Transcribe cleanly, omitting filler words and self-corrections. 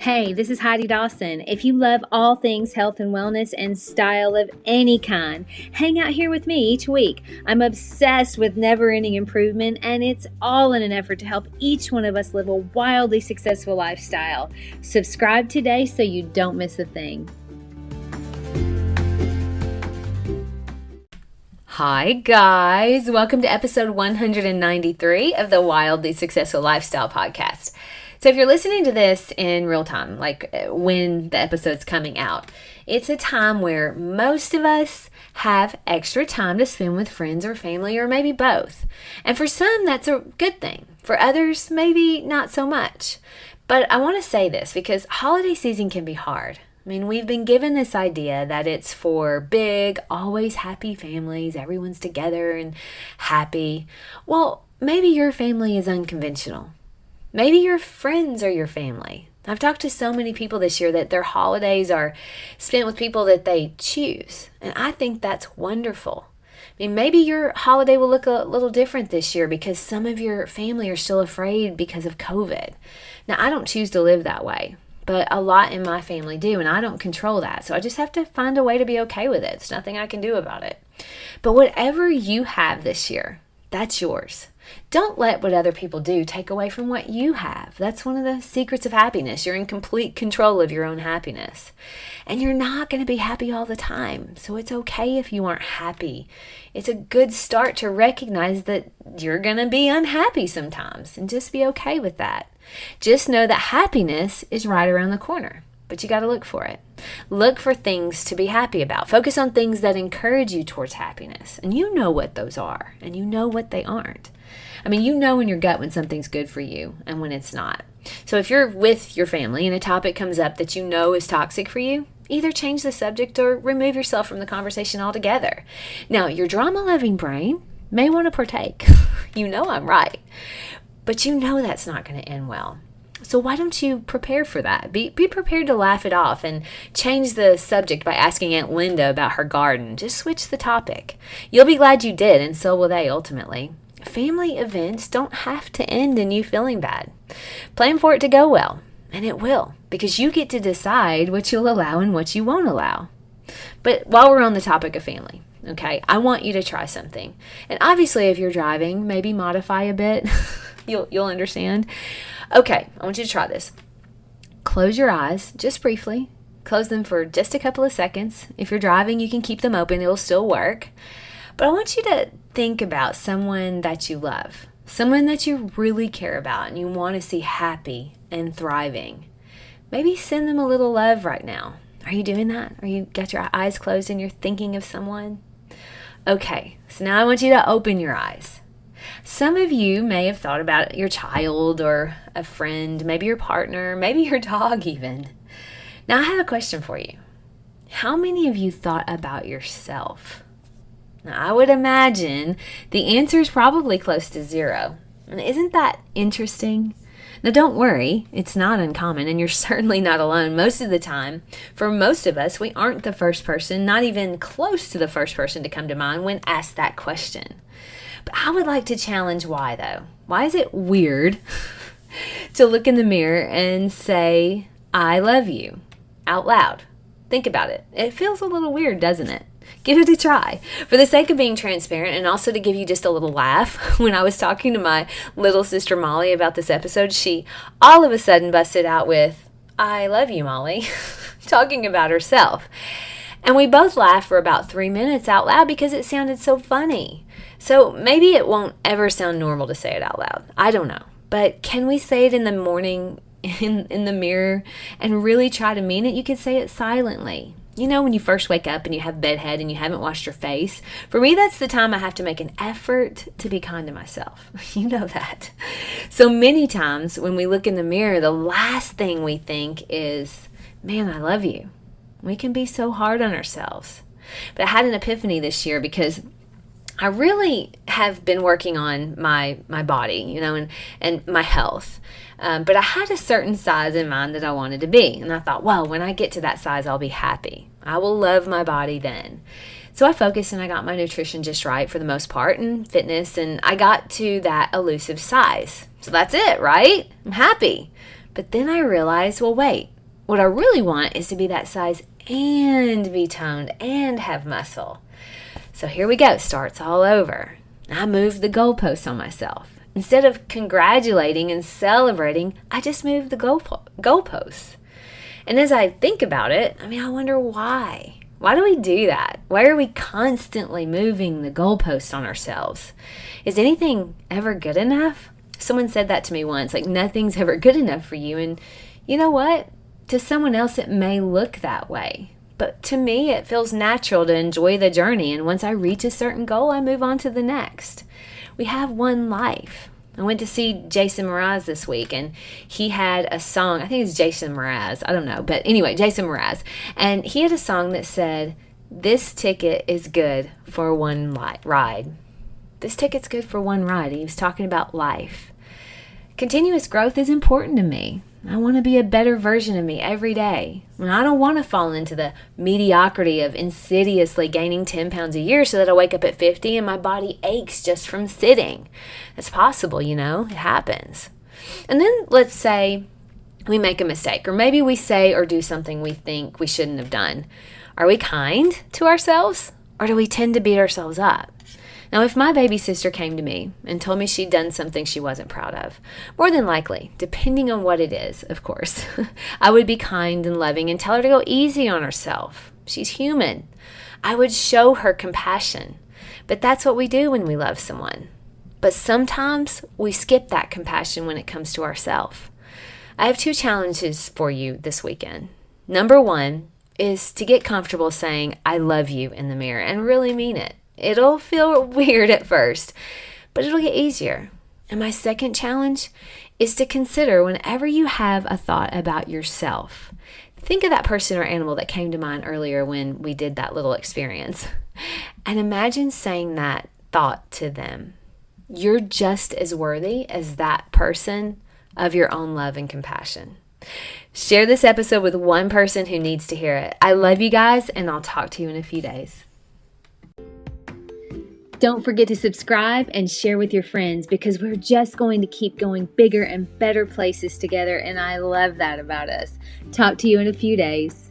Hey, this is Heidi Dawson. If you love all things health and wellness and style of any kind, hang out here with me each week. I'm obsessed with never-ending improvement, and it's all in an effort to help each one of us live a wildly successful lifestyle. Subscribe today so you don't miss a thing. Hi guys, welcome to episode 193 of the Wildly Successful Lifestyle Podcast. So if you're listening to this in real time, like when the episode's coming out, it's a time where most of us have extra time to spend with friends or family, or maybe both. And for some, that's a good thing. For others, maybe not so much. But I want to say this because holiday season can be hard. I mean, we've been given this idea that it's for big, always happy families. Everyone's together and happy. Well, maybe your family is unconventional. Maybe your friends are your family. I've talked to so many people this year that their holidays are spent with people that they choose. And I think that's wonderful. I mean, maybe your holiday will look a little different this year because some of your family are still afraid because of COVID. Now, I don't choose to live that way, but a lot in my family do, and I don't control that. So I just have to find a way to be okay with it. There's nothing I can do about it. But whatever you have this year, that's yours. Don't let what other people do take away from what you have. That's one of the secrets of happiness. You're in complete control of your own happiness. And you're not going to be happy all the time. So it's okay if you aren't happy. It's a good start to recognize that you're going to be unhappy sometimes and just be okay with that. Just know that happiness is right around the corner. But you got to look for it. Look for things to be happy about. Focus on things that encourage you towards happiness. And you know what those are, and you know what they aren't. I mean, you know in your gut when something's good for you and when it's not. So if you're with your family and a topic comes up that you know is toxic for you, either change the subject or remove yourself from the conversation altogether. Now, your drama-loving brain may want to partake. You know I'm right. But you know that's not going to end well. So why don't you prepare for that? Be prepared to laugh it off and change the subject by asking Aunt Linda about her garden. Just switch the topic. You'll be glad you did, and so will they ultimately. Family events don't have to end in you feeling bad. Plan for it to go well, and it will, because you get to decide what you'll allow and what you won't allow. But while we're on the topic of family, okay, I want you to try something. And obviously, if you're driving, maybe modify a bit. You'll understand. Okay, I want you to try this. Close your eyes just briefly. Close them for just a couple of seconds. If you're driving, you can keep them open. It'll still work. But I want you to think about someone that you love, someone that you really care about and you want to see happy and thriving. Maybe send them a little love right now. Are you doing that? Are you got your eyes closed and you're thinking of someone? Okay, so now I want you to open your eyes. Some of you may have thought about your child or a friend, maybe your partner, maybe your dog even. Now I have a question for you. How many of you thought about yourself? Now I would imagine the answer is probably close to zero. And isn't that interesting? Now don't worry, it's not uncommon and you're certainly not alone. Most of the time, for most of us, we aren't the first person, not even close to the first person to come to mind when asked that question. But I would like to challenge why, though. Why is it weird to look in the mirror and say, I love you, out loud? Think about it. It feels a little weird, doesn't it? Give it a try. For the sake of being transparent and also to give you just a little laugh, when I was talking to my little sister Molly about this episode, she all of a sudden busted out with, I love you, Molly, talking about herself. And we both laughed for about 3 minutes out loud because it sounded so funny. So maybe it won't ever sound normal to say it out loud. I don't know. But can we say it in the morning in the mirror and really try to mean it? You could say it silently. You know, when you first wake up and you have bedhead and you haven't washed your face. For me, that's the time I have to make an effort to be kind to myself. You know that. So many times when we look in the mirror, the last thing we think is, man, I love you. We can be so hard on ourselves. But I had an epiphany this year because I really have been working on my body, you know, and my health. But I had a certain size in mind that I wanted to be. And I thought, well, when I get to that size, I'll be happy. I will love my body then. So I focused and I got my nutrition just right for the most part and fitness. And I got to that elusive size. So that's it, right? I'm happy. But then I realized, well, wait, What I really want is to be that size and be toned and have muscle. So here we go. Starts all over. I moved the goalposts on myself. Instead of congratulating and celebrating, I just moved the goalposts. And as I think about it, I wonder why. Why do we do that? Why are we constantly moving the goalposts on ourselves? Is anything ever good enough? Someone said that to me once, like nothing's ever good enough for you. And you know what? To someone else, it may look that way. But to me, it feels natural to enjoy the journey. And once I reach a certain goal, I move on to the next. We have one life. I went to see Jason Mraz this week, and he had a song. I think it's Jason Mraz. I don't know. But anyway, Jason Mraz. And he had a song that said, "This ticket is good for one ride." This ticket's good for one ride. He was talking about life. Continuous growth is important to me. I want to be a better version of me every day. And I don't want to fall into the mediocrity of insidiously gaining 10 pounds a year so that I wake up at 50 and my body aches just from sitting. It's possible, it happens. And then let's say we make a mistake, or maybe we say or do something we think we shouldn't have done. Are we kind to ourselves, or do we tend to beat ourselves up? Now, if my baby sister came to me and told me she'd done something she wasn't proud of, more than likely, depending on what it is, of course, I would be kind and loving and tell her to go easy on herself. She's human. I would show her compassion. But that's what we do when we love someone. But sometimes we skip that compassion when it comes to ourselves. I have 2 challenges for you this weekend. Number 1 is to get comfortable saying, "I love you" in the mirror and really mean it. It'll feel weird at first, but it'll get easier. And my second challenge is to consider whenever you have a thought about yourself. Think of that person or animal that came to mind earlier when we did that little experience. And imagine saying that thought to them. You're just as worthy as that person of your own love and compassion. Share this episode with one person who needs to hear it. I love you guys, and I'll talk to you in a few days. Don't forget to subscribe and share with your friends, because we're just going to keep going bigger and better places together, and I love that about us. Talk to you in a few days.